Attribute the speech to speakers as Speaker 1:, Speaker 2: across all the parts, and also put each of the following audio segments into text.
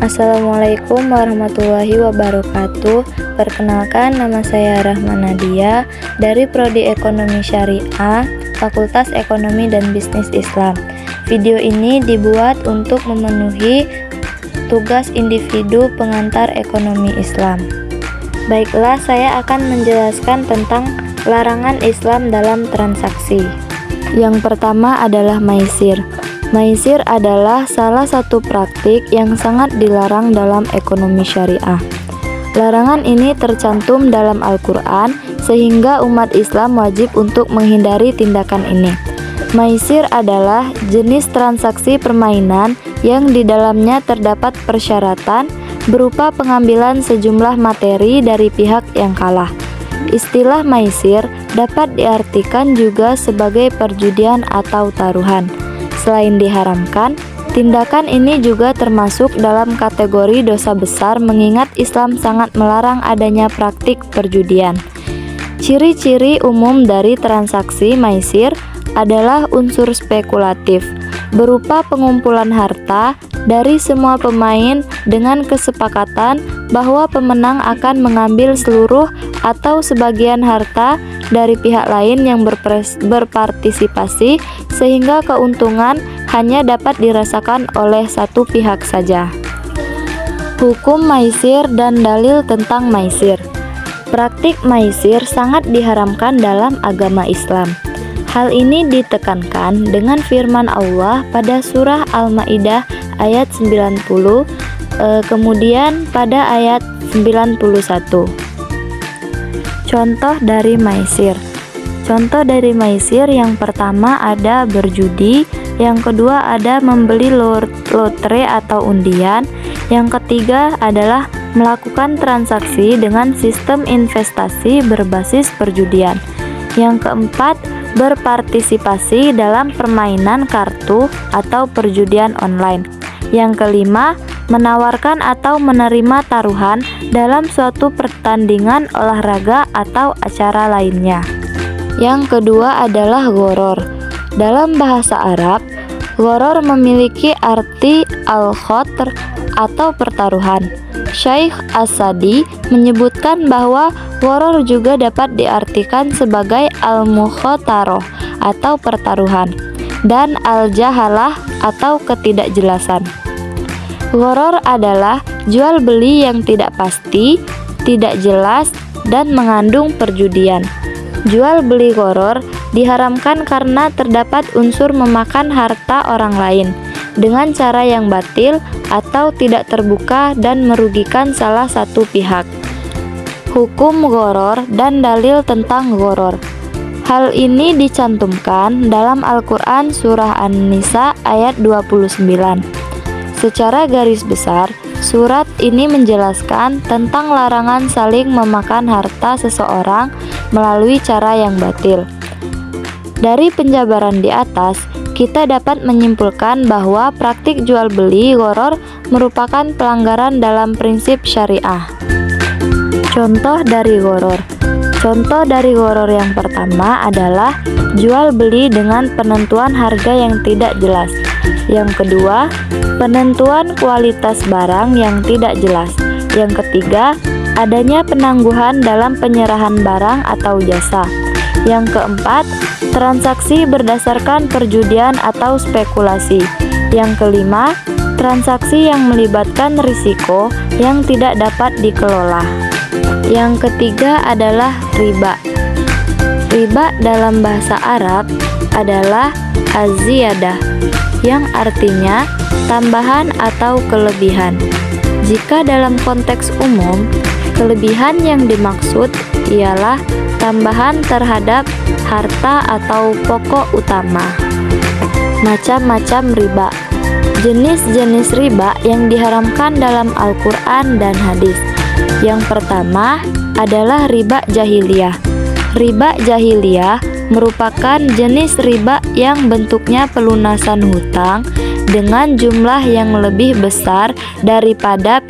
Speaker 1: Assalamualaikum warahmatullahi wabarakatuh. Perkenalkan, nama saya Rahma Nadia dari Prodi Ekonomi Syariah, Fakultas Ekonomi dan Bisnis Islam. Video ini dibuat untuk memenuhi tugas individu pengantar ekonomi Islam. Baiklah, saya akan menjelaskan tentang larangan Islam dalam transaksi. Yang pertama adalah maisir. Maisir adalah salah satu praktik yang sangat dilarang dalam ekonomi syariah. Larangan ini tercantum dalam Al-Quran, sehingga umat Islam wajib untuk menghindari tindakan ini. Maisir adalah jenis transaksi permainan yang di dalamnya terdapat persyaratan berupa pengambilan sejumlah materi dari pihak yang kalah. Istilah maisir dapat diartikan juga sebagai perjudian atau taruhan. Selain diharamkan, tindakan ini juga termasuk dalam kategori dosa besar mengingat Islam sangat melarang adanya praktik perjudian. Ciri-ciri umum dari transaksi maisir adalah unsur spekulatif, berupa pengumpulan harta dari semua pemain dengan kesepakatan bahwa pemenang akan mengambil seluruh atau sebagian harta dari pihak lain yang berpartisipasi, sehingga keuntungan hanya dapat dirasakan oleh satu pihak saja. Hukum maisir dan dalil tentang maisir. Praktik maisir sangat diharamkan dalam agama Islam. Hal ini ditekankan dengan firman Allah pada surah Al-Maidah ayat 90, kemudian pada ayat 91. Contoh dari maisir. Contoh dari maisir yang pertama ada berjudi, yang kedua ada membeli lotre atau undian, yang ketiga adalah melakukan transaksi dengan sistem investasi berbasis perjudian, yang keempat berpartisipasi dalam permainan kartu atau perjudian online, yang kelima menawarkan atau menerima taruhan dalam suatu pertandingan olahraga atau acara lainnya. Yang kedua adalah gharar. Dalam bahasa Arab, gharar memiliki arti al-khatr atau pertaruhan. Syekh As-Sadi menyebutkan bahwa gharar juga dapat diartikan sebagai al-mukhatarah atau pertaruhan, dan al-jahalah atau ketidakjelasan. Gharar adalah jual beli yang tidak pasti, tidak jelas, dan mengandung perjudian. Jual beli gharar diharamkan karena terdapat unsur memakan harta orang lain dengan cara yang batil atau tidak terbuka dan merugikan salah satu pihak. Hukum gharar dan dalil tentang gharar. Hal ini dicantumkan dalam Al-Quran surah An-Nisa ayat 29. Secara garis besar, surat ini menjelaskan tentang larangan saling memakan harta seseorang melalui cara yang batil. Dari penjabaran di atas, kita dapat menyimpulkan bahwa praktik jual beli gharar merupakan pelanggaran dalam prinsip syariah. Contoh dari gharar. Contoh dari gharar yang pertama adalah jual beli dengan penentuan harga yang tidak jelas. Yang kedua, penentuan kualitas barang yang tidak jelas. Yang ketiga, adanya penangguhan dalam penyerahan barang atau jasa. Yang keempat, transaksi berdasarkan perjudian atau spekulasi. Yang kelima, transaksi yang melibatkan risiko yang tidak dapat dikelola. Yang ketiga adalah riba. Riba dalam bahasa Arab adalah az-ziyadah, yang artinya tambahan atau kelebihan. Jika dalam konteks umum, kelebihan yang dimaksud ialah tambahan terhadap harta atau pokok utama. Macam-macam riba. Jenis-jenis riba yang diharamkan dalam Al-Quran dan hadis. Yang pertama adalah riba jahiliyah. Riba jahiliyah merupakan jenis riba yang bentuknya pelunasan hutang dengan jumlah yang lebih besar daripada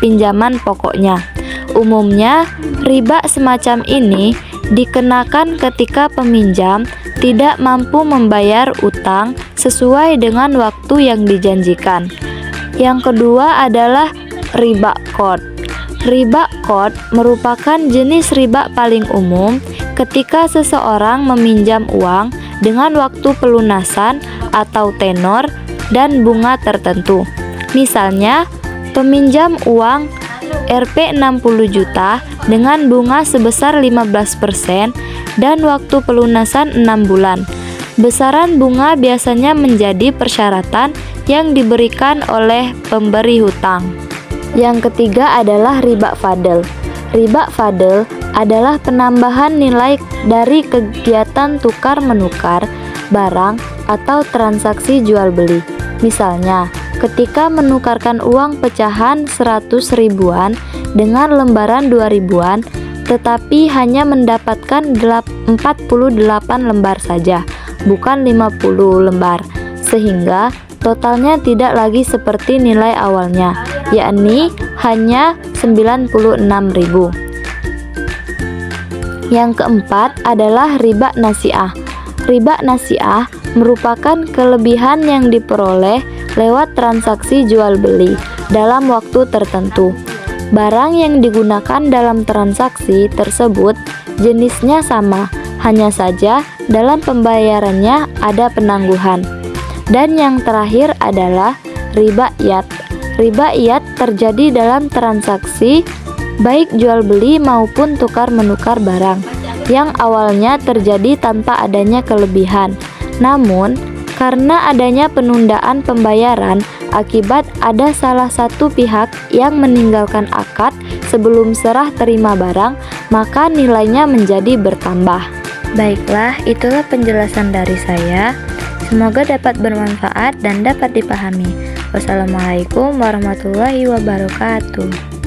Speaker 1: pinjaman pokoknya. Umumnya, riba semacam ini dikenakan ketika peminjam tidak mampu membayar utang sesuai dengan waktu yang dijanjikan. Yang kedua adalah riba qard. Riba qard merupakan jenis riba paling umum ketika seseorang meminjam uang dengan waktu pelunasan atau tenor dan bunga tertentu. Misalnya, peminjam uang Rp 60 juta dengan bunga sebesar 15% dan waktu pelunasan 6 bulan. Besaran bunga biasanya menjadi persyaratan yang diberikan oleh pemberi hutang. Yang ketiga adalah riba fadl. Riba fadl adalah penambahan nilai dari kegiatan tukar-menukar barang atau transaksi jual beli. Misalnya, ketika menukarkan uang pecahan 100 ribuan dengan lembaran 2 ribuan, tetapi hanya mendapatkan 48 lembar saja, bukan 50 lembar, sehingga totalnya tidak lagi seperti nilai awalnya, yakni hanya 96.000. Yang keempat adalah riba nasi'ah. Riba nasi'ah merupakan kelebihan yang diperoleh lewat transaksi jual beli dalam waktu tertentu. Barang yang digunakan dalam transaksi tersebut jenisnya sama, hanya saja dalam pembayarannya ada penangguhan. Dan yang terakhir adalah riba iyad. Riba iyad terjadi dalam transaksi baik jual beli maupun tukar menukar barang yang awalnya terjadi tanpa adanya kelebihan. Namun, karena adanya penundaan pembayaran akibat ada salah satu pihak yang meninggalkan akad sebelum serah terima barang, maka nilainya menjadi bertambah. Baiklah, itulah penjelasan dari saya. Semoga dapat bermanfaat dan dapat dipahami. Wassalamualaikum warahmatullahi wabarakatuh.